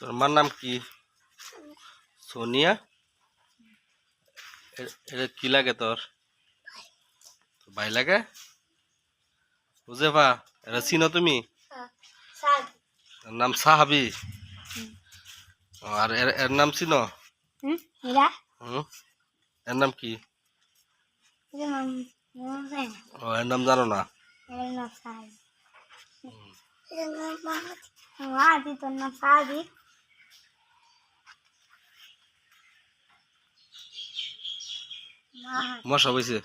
তোর মার নাম কি? সোনিয়া। এটা কি লাগে তোর? ভাই লাগে? হুজেফা, এটা চিনো তুমি? এর নাম সাহাবি। আর এর নাম চিনো? হুম, এর নাম কি? ও, এর নাম জানো না? মশা বইছে।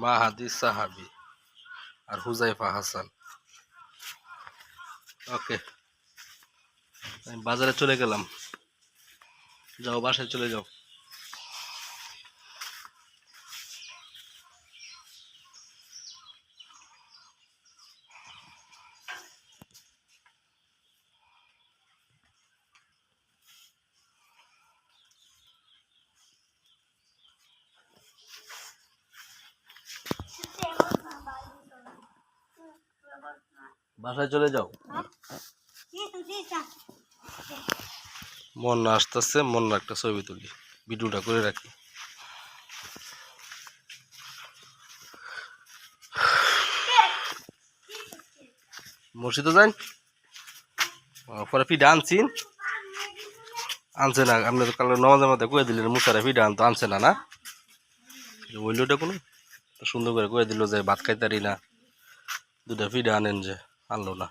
মাহাদি সাহাবি আর হুজাইফা হাসান। ওকে, আমি বাজারে চলে গেলাম। যাও, বাসায় চলে যাও। বাসায় চলে যাও। মন আসতেছে, মন একটা ছবি তুলি, ভিডিওটা করে রাখি। মসজিদে যাই পরে পিঠা আনছিন, আনছে না। আপনি তো কাল নামাজের মধ্যে কয়ে দিলেন মুসারে পিঠা আনতো, আনছে না। না বললো ওটা কোনো সুন্দর করে কয়ে দিল যে ভাত খাইতারি না, দুটা পিঠা আনেন, যে আনলো না।